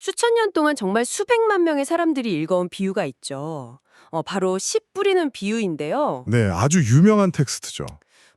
수천 년 동안 정말 수백만 명의 사람들이 읽어온 비유가 있죠. 바로 씨 뿌리는 비유인데요. 네, 아주 유명한 텍스트죠.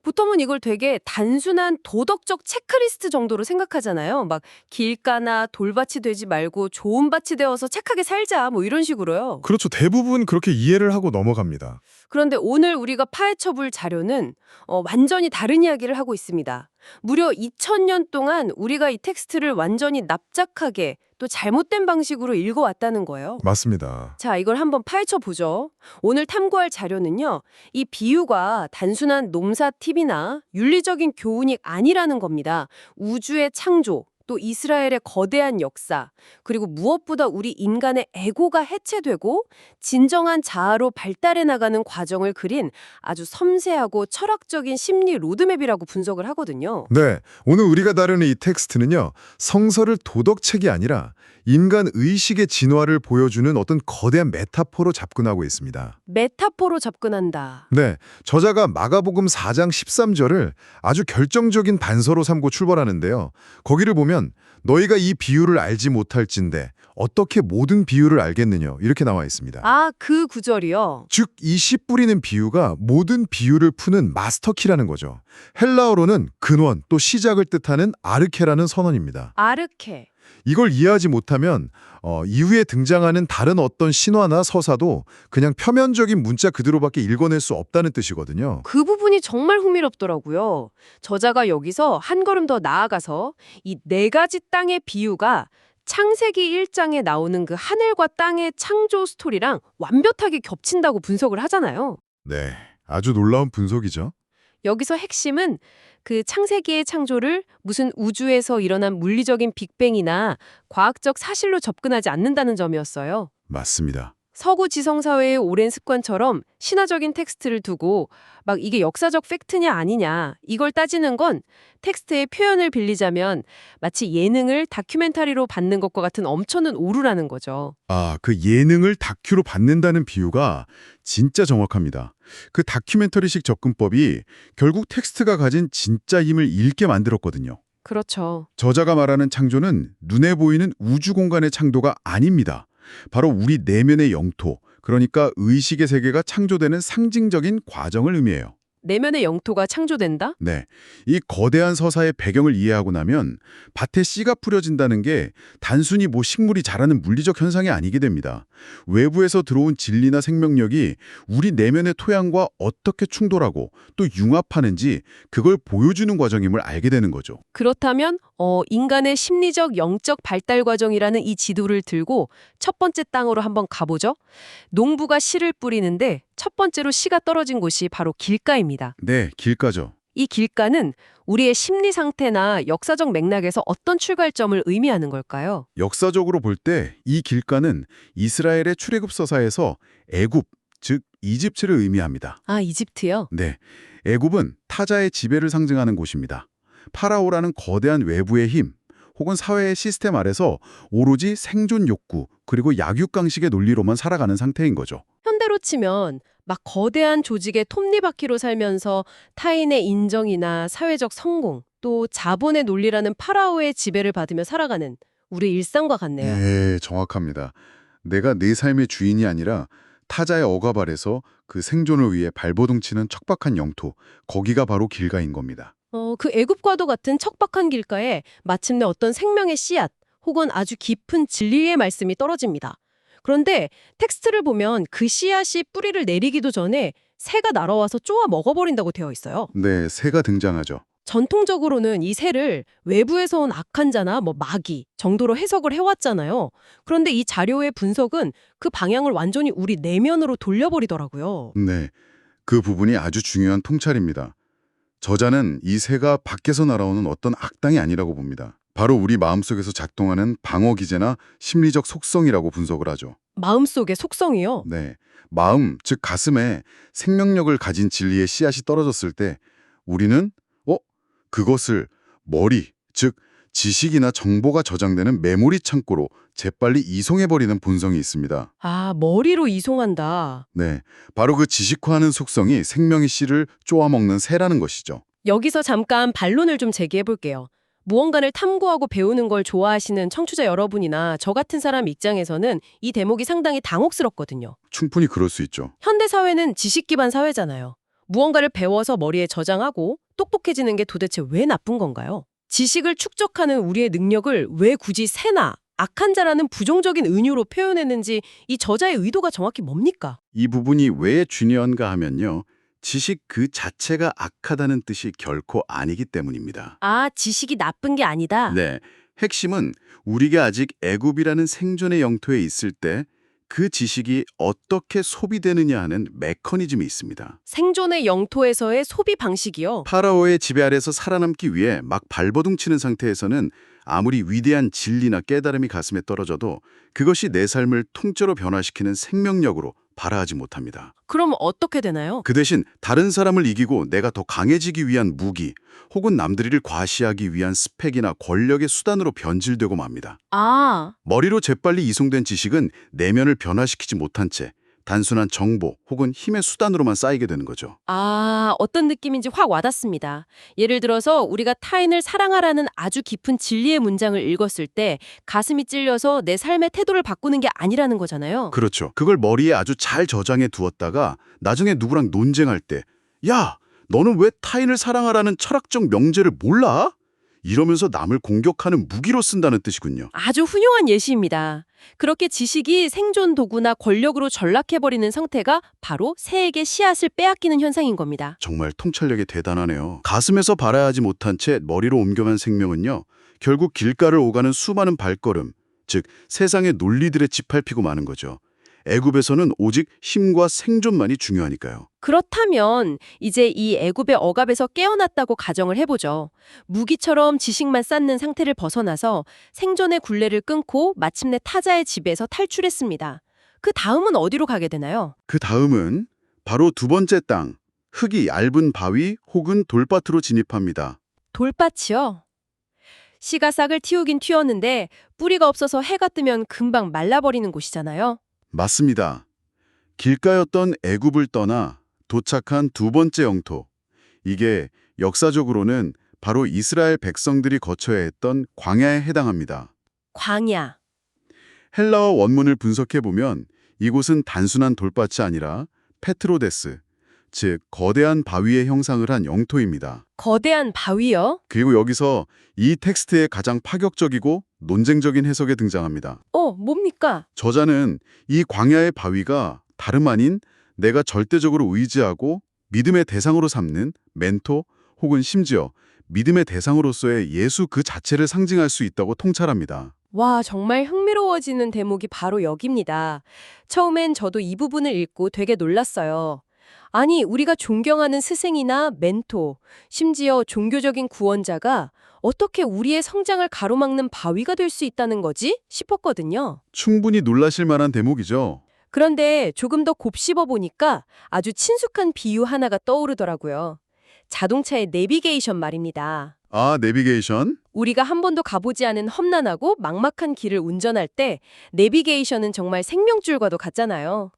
보통은 이걸 되게 단순한 도덕적 체크리스트 정도로 생각하잖아요. 막 길가나 돌밭이 되지 말고 좋은 밭이 되어서 착하게 살자 뭐 이런 식으로요. 그렇죠. 대부분 그렇게 이해를 하고 넘어갑니다. 그런데 오늘 우리가 파헤쳐 볼 자료는 완전히 다른 이야기를 하고 있습니다. 무려 2000년 동안 우리가 이 텍스트를 완전히 납작하게 또 잘못된 방식으로 읽어왔다는 거예요. 맞습니다. 자, 이걸 한번 파헤쳐 보죠. 오늘 탐구할 자료는요, 이 비유가 단순한 농사 팁이나 윤리적인 교훈이 아니라는 겁니다. 우주의 창조, 또 이스라엘의 거대한 역사, 그리고 무엇보다 우리 인간의 에고가 해체되고 진정한 자아로 발달해 나가는 과정을 그린 아주 섬세하고 철학적인 심리 로드맵이라고 분석을 하거든요. 네, 오늘 우리가 다루는 이 텍스트는요. 성서를 도덕책이 아니라 인간 의식의 진화를 보여주는 어떤 거대한 메타포로 접근하고 있습니다. 메타포로 접근한다. 네, 저자가 마가복음 4장 13절을 아주 결정적인 단서로 삼고 출발하는데요. 거기를 보면 너희가 이 비유를 알지 못할진대 어떻게 모든 비유를 알겠느냐 이렇게 나와 있습니다. 아, 그 구절이요. 즉, 이 씨 뿌리는 비유가 모든 비유를 푸는 마스터키라는 거죠. 헬라어로는 근원 또 시작을 뜻하는 아르케라는 선언입니다. 아르케. 이걸 이해하지 못하면 이후에 등장하는 다른 어떤 신화나 서사도 그냥 표면적인 문자 그대로밖에 읽어낼 수 없다는 뜻이거든요. 그 부분이 정말 흥미롭더라고요. 저자가 여기서 한 걸음 더 나아가서 이 네 가지 땅의 비유가 창세기 1장에 나오는 그 하늘과 땅의 창조 스토리랑 완벽하게 겹친다고 분석을 하잖아요. 네, 아주 놀라운 분석이죠. 여기서 핵심은 그 창세기의 창조를 무슨 우주에서 일어난 물리적인 빅뱅이나 과학적 사실로 접근하지 않는다는 점이었어요. 맞습니다. 서구 지성사회의 오랜 습관처럼 신화적인 텍스트를 두고 막 이게 역사적 팩트냐 아니냐 이걸 따지는 건 텍스트의 표현을 빌리자면 마치 예능을 다큐멘터리로 받는 것과 같은 엄청난 오류라는 거죠. 아, 그 예능을 다큐로 받는다는 비유가 진짜 정확합니다. 그 다큐멘터리식 접근법이 결국 텍스트가 가진 진짜 힘을 잃게 만들었거든요. 그렇죠. 저자가 말하는 창조는 눈에 보이는 우주 공간의 창조가 아닙니다. 바로 우리 내면의 영토, 그러니까 의식의 세계가 창조되는 상징적인 과정을 의미해요. 내면의 영토가 창조된다? 네, 이 거대한 서사의 배경을 이해하고 나면 밭에 씨가 뿌려진다는 게 단순히 식물이 자라는 물리적 현상이 아니게 됩니다. 외부에서 들어온 진리나 생명력이 우리 내면의 토양과 어떻게 충돌하고 또 융합하는지 그걸 보여주는 과정임을 알게 되는 거죠. 그렇다면 인간의 심리적 영적 발달 과정이라는 이 지도를 들고 첫 번째 땅으로 한번 가보죠. 농부가 씨를 뿌리는데 첫 번째로 씨가 떨어진 곳이 바로 길가입니다. 네, 길가죠. 이 길가는 우리의 심리 상태나 역사적 맥락에서 어떤 출발점을 의미하는 걸까요? 역사적으로 볼 때 이 길가는 이스라엘의 출애굽 서사에서 애굽, 즉 이집트를 의미합니다. 아, 이집트요? 네, 애굽은 타자의 지배를 상징하는 곳입니다. 파라오라는 거대한 외부의 힘, 혹은 사회의 시스템 아래서 오로지 생존 욕구, 그리고 약육강식의 논리로만 살아가는 상태인 거죠. 현대로 치면 막 거대한 조직의 톱니바퀴로 살면서 타인의 인정이나 사회적 성공, 또 자본의 논리라는 파라오의 지배를 받으며 살아가는 우리 일상과 같네요. 네, 정확합니다. 내가 내 삶의 주인이 아니라 타자의 억압 아래서 그 생존을 위해 발버둥 치는 척박한 영토, 거기가 바로 길가인 겁니다. 그 애굽과도 같은 척박한 길가에 마침내 어떤 생명의 씨앗 혹은 아주 깊은 진리의 말씀이 떨어집니다. 그런데 텍스트를 보면 그 씨앗이 뿌리를 내리기도 전에 새가 날아와서 쪼아 먹어버린다고 되어 있어요. 네, 새가 등장하죠. 전통적으로는 이 새를 외부에서 온 악한 자나 마귀 정도로 해석을 해왔잖아요. 그런데 이 자료의 분석은 그 방향을 완전히 우리 내면으로 돌려버리더라고요. 네, 그 부분이 아주 중요한 통찰입니다. 저자는 이 새가 밖에서 날아오는 어떤 악당이 아니라고 봅니다. 바로 우리 마음속에서 작동하는 방어 기제나 심리적 속성이라고 분석을 하죠. 마음속의 속성이요. 네, 마음, 즉 가슴에 생명력을 가진 진리의 씨앗이 떨어졌을 때 우리는 그것을 머리, 즉 지식이나 정보가 저장되는 메모리 창고로 재빨리 이송해버리는 본성이 있습니다. 아, 머리로 이송한다. 네, 바로 그 지식화하는 속성이 생명의 씨를 쪼아먹는 새라는 것이죠. 여기서 잠깐 반론을 좀 제기해 볼게요. 무언가를 탐구하고 배우는 걸 좋아하시는 청취자 여러분이나 저 같은 사람 입장에서는 이 대목이 상당히 당혹스럽거든요. 충분히 그럴 수 있죠. 현대 사회는 지식 기반 사회잖아요. 무언가를 배워서 머리에 저장하고 똑똑해지는 게 도대체 왜 나쁜 건가요? 지식을 축적하는 우리의 능력을 왜 굳이 새나 악한 자라는 부정적인 은유로 표현했는지 이 저자의 의도가 정확히 뭡니까? 이 부분이 왜 중요한가 하면요. 지식 그 자체가 악하다는 뜻이 결코 아니기 때문입니다. 아, 지식이 나쁜 게 아니다. 네, 핵심은 우리가 아직 애굽이라는 생존의 영토에 있을 때 그 지식이 어떻게 소비되느냐 하는 메커니즘이 있습니다. 생존의 영토에서의 소비 방식이요. 파라오의 지배 아래서 살아남기 위해 막 발버둥 치는 상태에서는 아무리 위대한 진리나 깨달음이 가슴에 떨어져도 그것이 내 삶을 통째로 변화시키는 생명력으로 발화하지 못합니다. 그럼 어떻게 되나요? 그 대신 다른 사람을 이기고 내가 더 강해지기 위한 무기 혹은 남들이를 과시하기 위한 스펙이나 권력의 수단으로 변질되고 맙니다. 아, 머리로 재빨리 이송된 지식은 내면을 변화시키지 못한 채 단순한 정보 혹은 힘의 수단으로만 쌓이게 되는 거죠. 어떤 느낌인지 확 와닿습니다. 예를 들어서 우리가 타인을 사랑하라는 아주 깊은 진리의 문장을 읽었을 때 가슴이 찔려서 내 삶의 태도를 바꾸는 게 아니라는 거잖아요. 그렇죠. 그걸 머리에 아주 잘 저장해 두었다가 나중에 누구랑 논쟁할 때 야, 너는 왜 타인을 사랑하라는 철학적 명제를 몰라? 이러면서 남을 공격하는 무기로 쓴다는 뜻이군요. 아주 훌륭한 예시입니다. 그렇게 지식이 생존 도구나 권력으로 전락해버리는 상태가 바로 새에게 씨앗을 빼앗기는 현상인 겁니다. 정말 통찰력이 대단하네요. 가슴에서 발아하지 못한 채 머리로 옮겨간 생명은요. 결국 길가를 오가는 수많은 발걸음, 즉 세상의 논리들에 짓밟히고 마는 거죠. 애굽에서는 오직 힘과 생존만이 중요하니까요. 그렇다면 이제 이 애굽의 억압에서 깨어났다고 가정을 해보죠. 무기처럼 지식만 쌓는 상태를 벗어나서 생존의 굴레를 끊고 마침내 타자의 지배에서 탈출했습니다. 그 다음은 어디로 가게 되나요? 그 다음은 바로 두 번째 땅, 흙이 얇은 바위 혹은 돌밭으로 진입합니다. 돌밭이요? 씨가 싹을 틔우긴 틔웠는데 뿌리가 없어서 해가 뜨면 금방 말라버리는 곳이잖아요. 맞습니다. 길가였던 애굽을 떠나 도착한 두 번째 영토. 이게 역사적으로는 바로 이스라엘 백성들이 거쳐야 했던 광야에 해당합니다. 광야. 헬라어 원문을 분석해보면 이곳은 단순한 돌밭이 아니라 페트로데스, 즉 거대한 바위의 형상을 한 영토입니다. 거대한 바위요? 그리고 여기서 이 텍스트의 가장 파격적이고 논쟁적인 해석에 등장합니다. 뭡니까? 저자는 이 광야의 바위가 다름 아닌 내가 절대적으로 의지하고 믿음의 대상으로 삼는 멘토 혹은 심지어 믿음의 대상으로서의 예수 그 자체를 상징할 수 있다고 통찰합니다. 와, 정말 흥미로워지는 대목이 바로 여기입니다. 처음엔 저도 이 부분을 읽고 되게 놀랐어요. 아니, 우리가 존경하는 스승이나 멘토, 심지어 종교적인 구원자가 어떻게 우리의 성장을 가로막는 바위가 될 수 있다는 거지? 싶었거든요. 충분히 놀라실 만한 대목이죠. 그런데 조금 더 곱씹어 보니까 아주 친숙한 비유 하나가 떠오르더라고요. 자동차의 내비게이션 말입니다. 아, 내비게이션? 우리가 한 번도 가보지 않은 험난하고 막막한 길을 운전할 때 내비게이션은 정말 생명줄과도 같잖아요.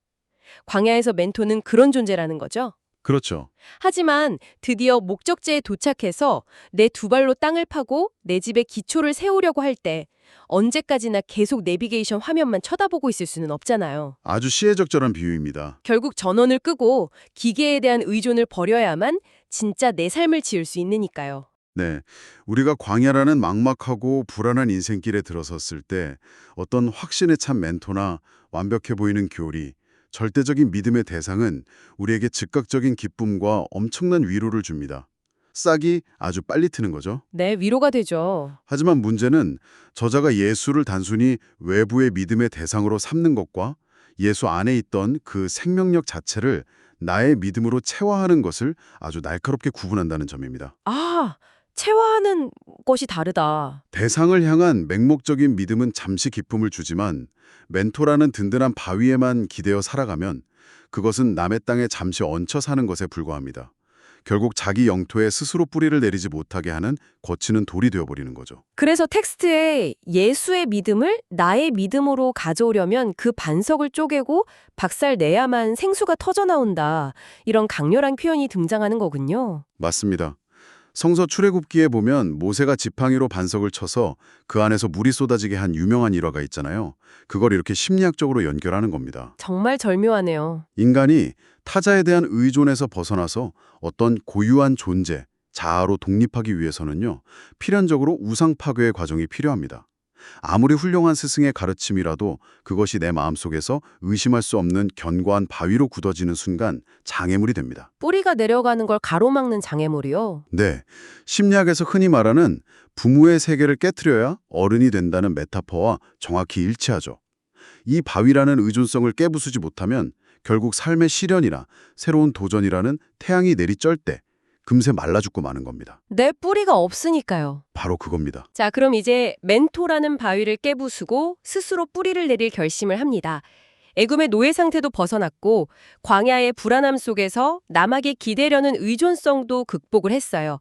광야에서 멘토는 그런 존재라는 거죠. 그렇죠. 하지만 드디어 목적지에 도착해서 내 두 발로 땅을 파고 내 집의 기초를 세우려고 할 때 언제까지나 계속 내비게이션 화면만 쳐다보고 있을 수는 없잖아요. 아주 시의적절한 비유입니다. 결국 전원을 끄고 기계에 대한 의존을 버려야만 진짜 내 삶을 지을 수 있으니까요. 네, 우리가 광야라는 막막하고 불안한 인생길에 들어섰을 때 어떤 확신에 찬 멘토나 완벽해 보이는 교리, 절대적인 믿음의 대상은 우리에게 즉각적인 기쁨과 엄청난 위로를 줍니다. 싹이 아주 빨리 트는 거죠. 네, 위로가 되죠. 하지만 문제는 저자가 예수를 단순히 외부의 믿음의 대상으로 삼는 것과 예수 안에 있던 그 생명력 자체를 나의 믿음으로 체화하는 것을 아주 날카롭게 구분한다는 점입니다. 체화하는 것이 다르다. 대상을 향한 맹목적인 믿음은 잠시 기쁨을 주지만 멘토라는 든든한 바위에만 기대어 살아가면 그것은 남의 땅에 잠시 얹혀 사는 것에 불과합니다. 결국 자기 영토에 스스로 뿌리를 내리지 못하게 하는 거치는 돌이 되어버리는 거죠. 그래서 텍스트에 예수의 믿음을 나의 믿음으로 가져오려면 그 반석을 쪼개고 박살 내야만 생수가 터져나온다. 이런 강렬한 표현이 등장하는 거군요. 맞습니다. 성서 출애굽기에 보면 모세가 지팡이로 반석을 쳐서 그 안에서 물이 쏟아지게 한 유명한 일화가 있잖아요. 그걸 이렇게 심리학적으로 연결하는 겁니다. 정말 절묘하네요. 인간이 타자에 대한 의존에서 벗어나서 어떤 고유한 존재, 자아로 독립하기 위해서는요, 필연적으로 우상 파괴의 과정이 필요합니다. 아무리 훌륭한 스승의 가르침이라도 그것이 내 마음속에서 의심할 수 없는 견고한 바위로 굳어지는 순간 장애물이 됩니다. 뿌리가 내려가는 걸 가로막는 장애물이요. 네, 심리학에서 흔히 말하는 부모의 세계를 깨트려야 어른이 된다는 메타포와 정확히 일치하죠. 이 바위라는 의존성을 깨부수지 못하면 결국 삶의 시련이나 새로운 도전이라는 태양이 내리쩔 때 금세 말라 죽고 마는 겁니다. 내 뿌리가 없으니까요. 바로 그겁니다. 자, 그럼 이제 멘토라는 바위를 깨부수고 스스로 뿌리를 내릴 결심을 합니다. 애굽의 노예 상태도 벗어났고 광야의 불안함 속에서 남에게 기대려는 의존성도 극복을 했어요.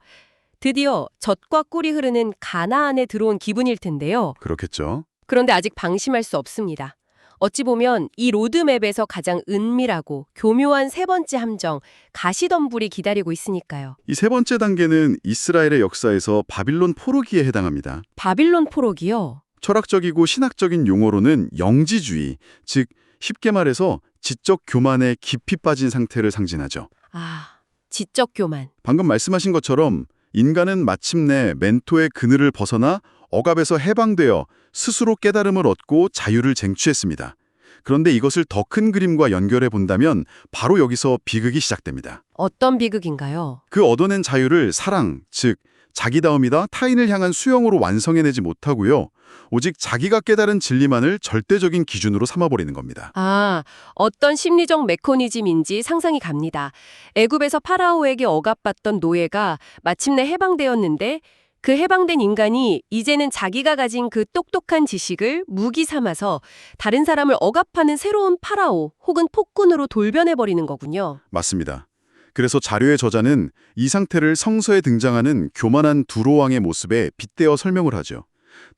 드디어 젖과 꿀이 흐르는 가나안에 들어온 기분일 텐데요. 그렇겠죠. 그런데 아직 방심할 수 없습니다. 어찌 보면 이 로드맵에서 가장 은밀하고 교묘한 세 번째 함정, 가시덤불이 기다리고 있으니까요. 이 세 번째 단계는 이스라엘의 역사에서 바빌론 포로기에 해당합니다. 바빌론 포로기요. 철학적이고 신학적인 용어로는 영지주의, 즉 쉽게 말해서 지적 교만에 깊이 빠진 상태를 상징하죠. 아, 지적 교만. 방금 말씀하신 것처럼 인간은 마침내 멘토의 그늘을 벗어나 억압에서 해방되어 스스로 깨달음을 얻고 자유를 쟁취했습니다. 그런데 이것을 더 큰 그림과 연결해 본다면 바로 여기서 비극이 시작됩니다. 어떤 비극인가요? 그 얻어낸 자유를 사랑, 즉 자기다움이다 타인을 향한 수용으로 완성해내지 못하고요. 오직 자기가 깨달은 진리만을 절대적인 기준으로 삼아버리는 겁니다. 아, 어떤 심리적 메커니즘인지 상상이 갑니다. 애굽에서 파라오에게 억압받던 노예가 마침내 해방되었는데 그 해방된 인간이 이제는 자기가 가진 그 똑똑한 지식을 무기 삼아서 다른 사람을 억압하는 새로운 파라오 혹은 폭군으로 돌변해버리는 거군요. 맞습니다. 그래서 자료의 저자는 이 상태를 성서에 등장하는 교만한 두로왕의 모습에 빗대어 설명을 하죠.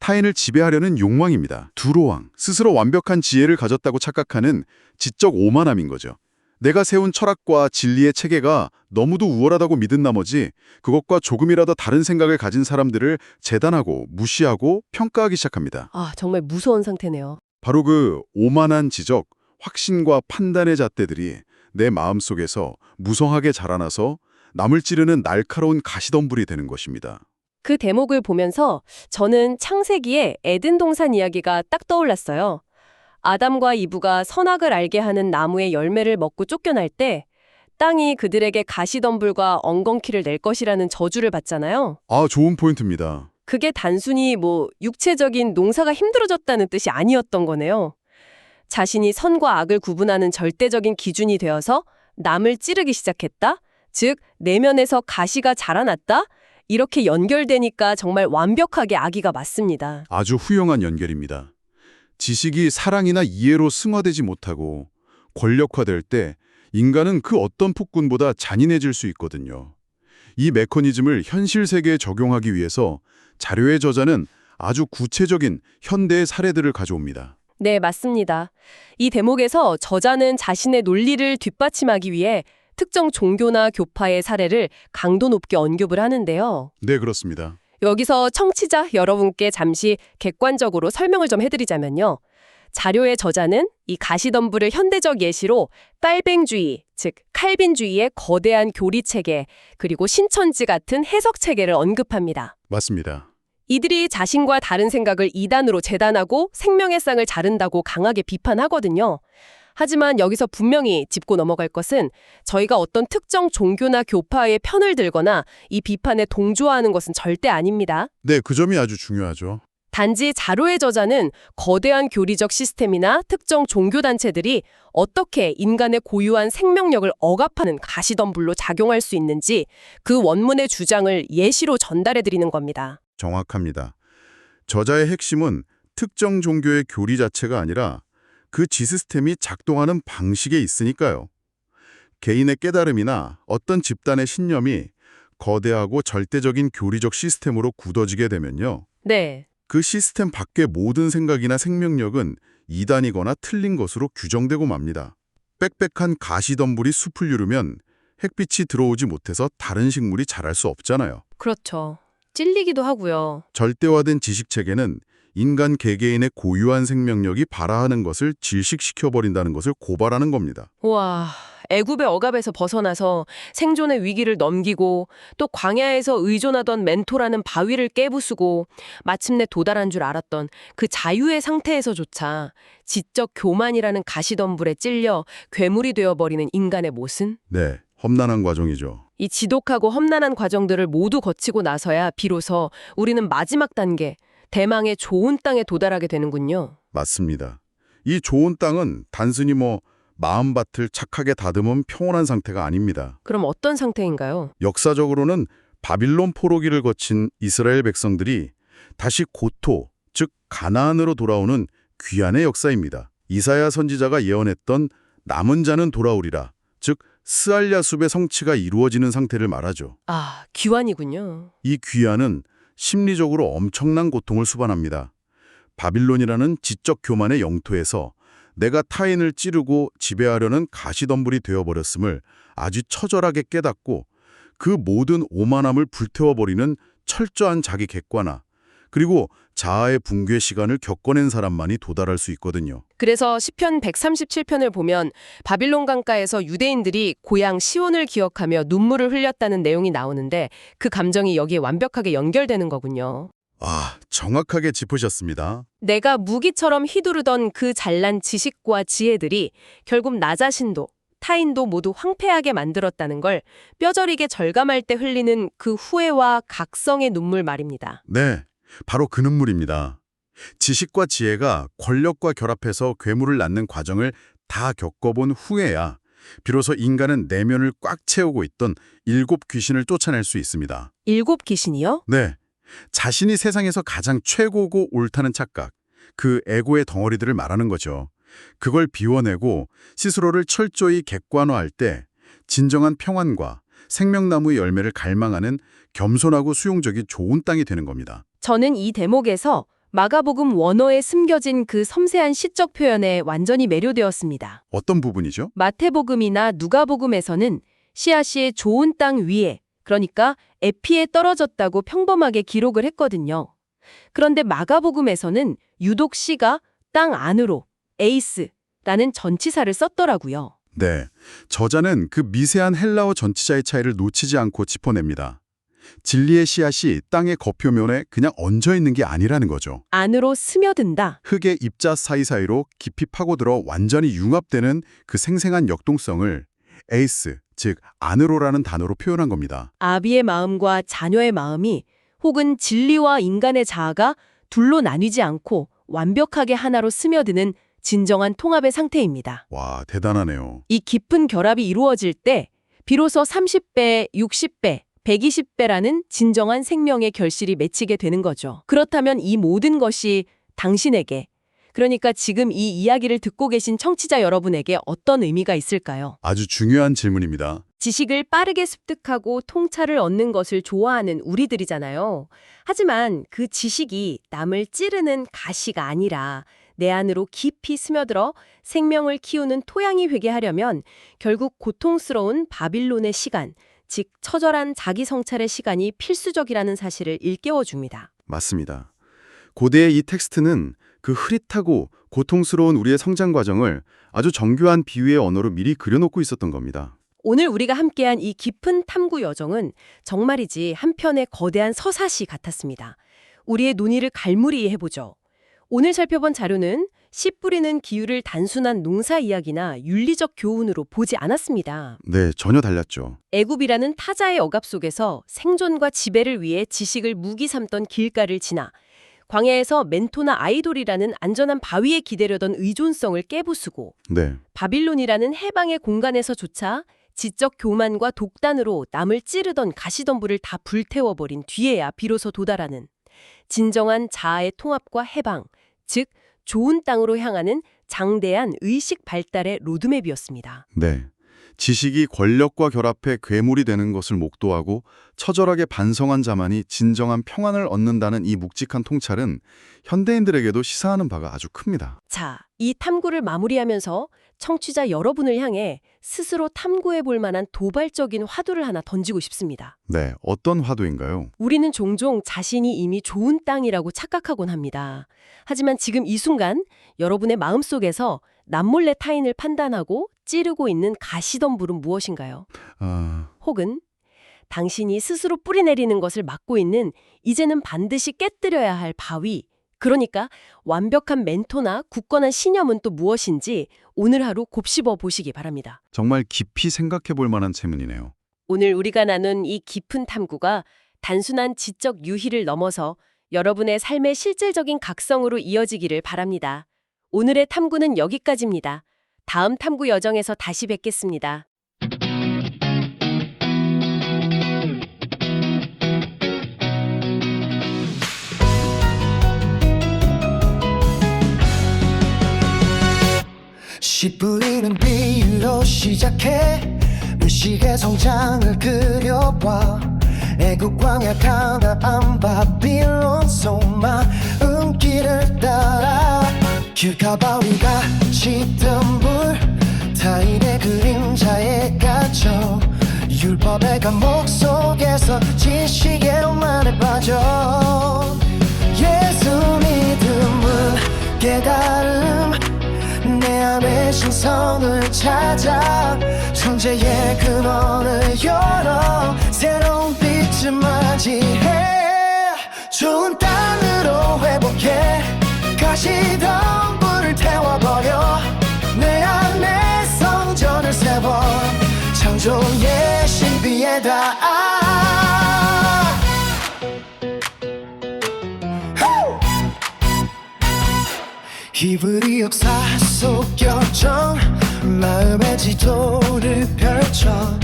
타인을 지배하려는 욕망입니다. 두로왕, 스스로 완벽한 지혜를 가졌다고 착각하는 지적 오만함인 거죠. 내가 세운 철학과 진리의 체계가 너무도 우월하다고 믿은 나머지 그것과 조금이라도 다른 생각을 가진 사람들을 재단하고 무시하고 평가하기 시작합니다. 아, 정말 무서운 상태네요. 바로 그 오만한 지적, 확신과 판단의 잣대들이 내 마음속에서 무성하게 자라나서 남을 찌르는 날카로운 가시덤불이 되는 것입니다. 그 대목을 보면서 저는 창세기의 에덴 동산 이야기가 딱 떠올랐어요. 아담과 이브가 선악을 알게 하는 나무의 열매를 먹고 쫓겨날 때 땅이 그들에게 가시덤불과 엉겅퀴를 낼 것이라는 저주를 받잖아요. 아, 좋은 포인트입니다. 그게 단순히 육체적인 농사가 힘들어졌다는 뜻이 아니었던 거네요. 자신이 선과 악을 구분하는 절대적인 기준이 되어서 남을 찌르기 시작했다? 즉, 내면에서 가시가 자라났다? 이렇게 연결되니까 정말 완벽하게 아기가 맞습니다. 아주 훌륭한 연결입니다. 지식이 사랑이나 이해로 승화되지 못하고 권력화될 때 인간은 그 어떤 폭군보다 잔인해질 수 있거든요. 이 메커니즘을 현실 세계에 적용하기 위해서 자료의 저자는 아주 구체적인 현대의 사례들을 가져옵니다. 네, 맞습니다. 이 대목에서 저자는 자신의 논리를 뒷받침하기 위해 특정 종교나 교파의 사례를 강도 높게 언급을 하는데요. 네, 그렇습니다. 여기서 청취자 여러분께 잠시 객관적으로 설명을 좀 해드리자면요. 자료의 저자는 이 가시덤불을 현대적 예시로 빨뱅주의, 즉 칼빈주의의 거대한 교리체계, 그리고 신천지 같은 해석체계를 언급합니다. 맞습니다. 이들이 자신과 다른 생각을 이단으로 재단하고 생명의 쌍을 자른다고 강하게 비판하거든요. 하지만 여기서 분명히 짚고 넘어갈 것은 저희가 어떤 특정 종교나 교파의 편을 들거나 이 비판에 동조하는 것은 절대 아닙니다. 네, 그 점이 아주 중요하죠. 단지 자료의 저자는 거대한 교리적 시스템이나 특정 종교단체들이 어떻게 인간의 고유한 생명력을 억압하는 가시덤불로 작용할 수 있는지 그 원문의 주장을 예시로 전달해드리는 겁니다. 정확합니다. 저자의 핵심은 특정 종교의 교리 자체가 아니라 그 지시스템이 작동하는 방식에 있으니까요. 개인의 깨달음이나 어떤 집단의 신념이 거대하고 절대적인 교리적 시스템으로 굳어지게 되면요. 네. 그 시스템 밖의 모든 생각이나 생명력은 이단이거나 틀린 것으로 규정되고 맙니다. 빽빽한 가시덤불이 숲을 이루면 햇빛이 들어오지 못해서 다른 식물이 자랄 수 없잖아요. 그렇죠. 찔리기도 하고요. 절대화된 지식체계는 인간 개개인의 고유한 생명력이 발화하는 것을 질식시켜버린다는 것을 고발하는 겁니다. 와, 애굽의 억압에서 벗어나서 생존의 위기를 넘기고 또 광야에서 의존하던 멘토라는 바위를 깨부수고 마침내 도달한 줄 알았던 그 자유의 상태에서조차 지적 교만이라는 가시덤불에 찔려 괴물이 되어버리는 인간의 모습? 네, 험난한 과정이죠. 이 지독하고 험난한 과정들을 모두 거치고 나서야 비로소 우리는 마지막 단계, 대망의 좋은 땅에 도달하게 되는군요. 맞습니다. 이 좋은 땅은 단순히 마음밭을 착하게 다듬은 평온한 상태가 아닙니다. 그럼 어떤 상태인가요? 역사적으로는 바빌론 포로기를 거친 이스라엘 백성들이 다시 고토, 즉 가나안으로 돌아오는 귀환의 역사입니다. 이사야 선지자가 예언했던 남은 자는 돌아오리라, 즉 스알랴 숲의 성취가 이루어지는 상태를 말하죠. 아, 귀환이군요. 이 귀환은 심리적으로 엄청난 고통을 수반합니다. 바빌론이라는 지적 교만의 영토에서 내가 타인을 찌르고 지배하려는 가시덤불이 되어버렸음을 아주 처절하게 깨닫고 그 모든 오만함을 불태워버리는 철저한 자기 객관화, 그리고 자아의 붕괴 시간을 겪어낸 사람만이 도달할 수 있거든요. 그래서 시편 137편을 보면 바빌론 강가에서 유대인들이 고향 시온을 기억하며 눈물을 흘렸다는 내용이 나오는데 그 감정이 여기에 완벽하게 연결되는 거군요. 아, 정확하게 짚으셨습니다. 내가 무기처럼 휘두르던 그 잘난 지식과 지혜들이 결국 나 자신도 타인도 모두 황폐하게 만들었다는 걸 뼈저리게 절감할 때 흘리는 그 후회와 각성의 눈물 말입니다. 네, 바로 그 눈물입니다. 지식과 지혜가 권력과 결합해서 괴물을 낳는 과정을 다 겪어본 후에야 비로소 인간은 내면을 꽉 채우고 있던 7 귀신을 쫓아낼 수 있습니다. 7 귀신이요? 네, 자신이 세상에서 가장 최고고 옳다는 착각, 그 에고의 덩어리들을 말하는 거죠. 그걸 비워내고 스스로를 철저히 객관화할 때 진정한 평안과 생명나무의 열매를 갈망하는 겸손하고 수용적이 좋은 땅이 되는 겁니다. 저는 이 대목에서 마가복음 원어에 숨겨진 그 섬세한 시적 표현에 완전히 매료되었습니다. 어떤 부분이죠? 마태복음이나 누가복음에서는 씨앗이 좋은 땅 위에, 그러니까 에피에 떨어졌다고 평범하게 기록을 했거든요. 그런데 마가복음에서는 유독 씨가 땅 안으로, 에이스라는 전치사를 썼더라고요. 네, 저자는 그 미세한 헬라어 전치자의 차이를 놓치지 않고 짚어냅니다. 진리의 씨앗이 땅의 겉표면에 그냥 얹어있는 게 아니라는 거죠. 안으로 스며든다. 흙의 입자 사이사이로 깊이 파고들어 완전히 융합되는 그 생생한 역동성을 에이스, 즉 안으로라는 단어로 표현한 겁니다. 아비의 마음과 자녀의 마음이 혹은 진리와 인간의 자아가 둘로 나뉘지 않고 완벽하게 하나로 스며드는 진정한 통합의 상태입니다. 와, 대단하네요. 이 깊은 결합이 이루어질 때 비로소 30배, 60배, 120배라는 진정한 생명의 결실이 맺히게 되는 거죠. 그렇다면 이 모든 것이 당신에게, 그러니까 지금 이 이야기를 듣고 계신 청취자 여러분에게 어떤 의미가 있을까요? 아주 중요한 질문입니다. 지식을 빠르게 습득하고 통찰을 얻는 것을 좋아하는 우리들이잖아요. 하지만 그 지식이 남을 찌르는 가시가 아니라 내 안으로 깊이 스며들어 생명을 키우는 토양이 되게 하려면 결국 고통스러운 바빌론의 시간, 즉 처절한 자기 성찰의 시간이 필수적이라는 사실을 일깨워줍니다. 맞습니다. 고대의 이 텍스트는 그 흐릿하고 고통스러운 우리의 성장 과정을 아주 정교한 비유의 언어로 미리 그려놓고 있었던 겁니다. 오늘 우리가 함께한 이 깊은 탐구 여정은 정말이지 한편의 거대한 서사시 같았습니다. 우리의 논의를 갈무리 해보죠. 오늘 살펴본 자료는 씨 뿌리는 기후를 단순한 농사 이야기나 윤리적 교훈으로 보지 않았습니다. 네, 전혀 달랐죠. 애굽이라는 타자의 억압 속에서 생존과 지배를 위해 지식을 무기 삼던 길가를 지나 광야에서 멘토나 아이돌이라는 안전한 바위에 기대려던 의존성을 깨부수고 네, 바빌론이라는 해방의 공간에서조차 지적 교만과 독단으로 남을 찌르던 가시덤불을 다 불태워버린 뒤에야 비로소 도달하는 진정한 자아의 통합과 해방, 즉 좋은 땅으로 향하는 장대한 의식 발달의 로드맵이었습니다. 네. 지식이 권력과 결합해 괴물이 되는 것을 목도하고 처절하게 반성한 자만이 진정한 평안을 얻는다는 이 묵직한 통찰은 현대인들에게도 시사하는 바가 아주 큽니다. 자, 이 탐구를 마무리하면서 청취자 여러분을 향해 스스로 탐구해 볼 만한 도발적인 화두를 하나 던지고 싶습니다. 네, 어떤 화두인가요? 우리는 종종 자신이 이미 좋은 땅이라고 착각하곤 합니다. 하지만 지금 이 순간 여러분의 마음속에서 남몰래 타인을 판단하고 찌르고 있는 가시덤불은 무엇인가요? 혹은 당신이 스스로 뿌리내리는 것을 막고 있는 이제는 반드시 깨뜨려야 할 바위, 그러니까 완벽한 멘토나 굳건한 신념은 또 무엇인지 오늘 하루 곱씹어 보시기 바랍니다. 정말 깊이 생각해 볼 만한 질문이네요. 오늘 우리가 나눈 이 깊은 탐구가 단순한 지적 유희를 넘어서 여러분의 삶의 실질적인 각성으로 이어지기를 바랍니다. 오늘의 탐구는 여기까지입니다. 다음 탐구 여정에서 다시 뵙겠습니다. 씨 뿌리는 비유로 시작해 의식의 성장을 그려봐 애국광야 가나안 바빌론 소망 길을 따라 길가바위가 짙은 불 타인의 그림자에 갇혀 율법의 감옥 속에서 지식의 오만에 빠져 예수 믿음은 깨달음 내 안의 신성을 찾아 천재의 근원을 열어 새로운 빛을 맞이해 좋은 땅으로 회복해 가시던 불을 태워버려 내 안의 성전을 세워 창조의 신비에다 히브리 역사 속 결정 마음의 지도를 펼쳐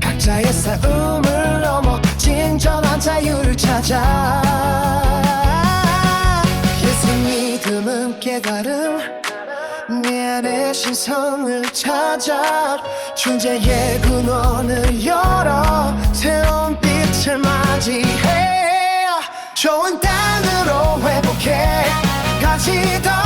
각자의 싸움을 넘어 진정한 자유를 찾아 예수 믿음은 깨달음 내 안의 신성을 찾아 존재의 근원을 열어 새로운 빛을 맞이해 좋은 땅으로 회복해 가시던